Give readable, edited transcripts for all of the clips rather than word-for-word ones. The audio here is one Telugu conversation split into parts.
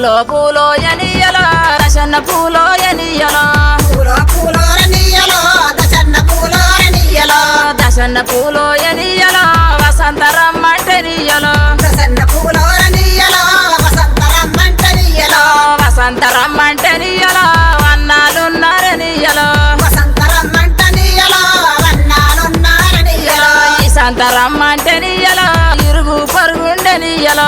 పూలో పూలో ఎనియలో రసన్న పూలో ఎనియలో దశన్న పూలో ఎనియలో వసంత రమ్మంటనియలో వసంత రమ్మంటనియలో వన్నాలున్నారనియలో ఈ సంత రమ్మంటనియలో ఇరుగు పరుగుండనియలో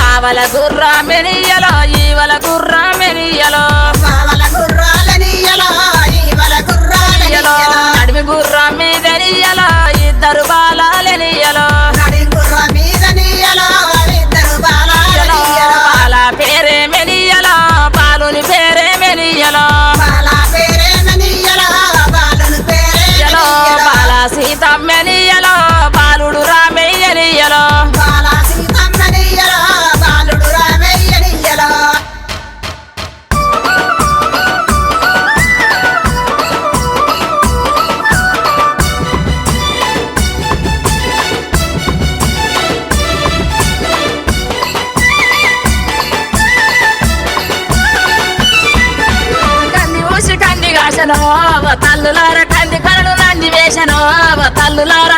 ఆవల గుర్రామెనియలో ఈవల గుర్రామెనియలో నడిమి గుర్రం మీదనియలో ఇద్దరు బాలాలెనియలో బాల పేరేమెనియలో బాలుని పేరేమెనియలో బాల సీతమ్మెనియలో బాలుడు రామయ్యనియలో తల్లులార కంది కరలు నంది వేసను తల్లులార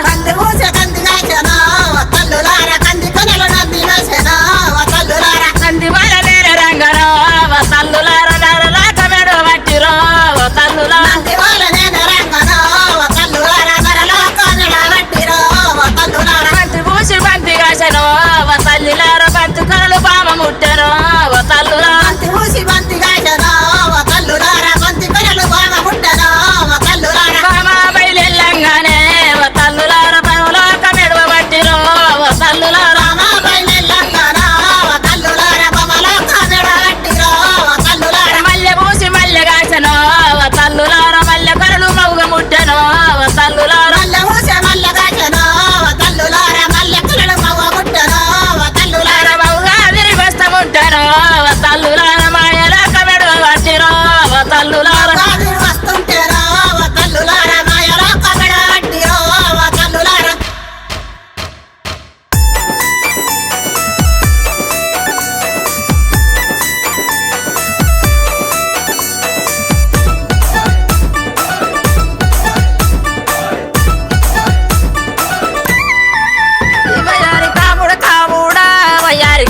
కంది వర వేరే రంగరో తల్లులార నరలాక మెడ పట్టిరో తల్లులార బంతి పూసి బంతి కాసను తల్లిలార బంతి కరలు బామ ముట్టెను తల్లులార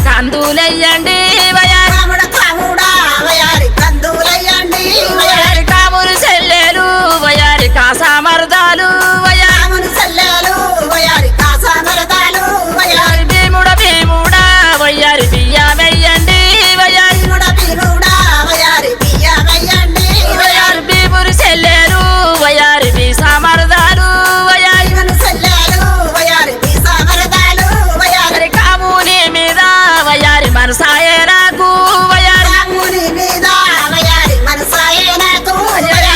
కందులయ్యండి వయారి కాములు చెల్లెలు వయారి కాసామరదాలు వయారి భీముడ భీముడ వయారి బియ్యమయ్యండి వయారి భీమురు చెల్లెలు వయారి బీసామరదాలు వయారి కాముని మీద వయారి మనసాయే నాకు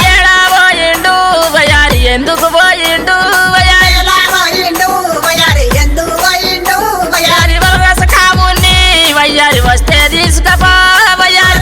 ఏడా పోయిండు వయారి ఎందుకు పోయిండు వయారి వరస కాముని వయారి వస్తే తీసుకపో వయారి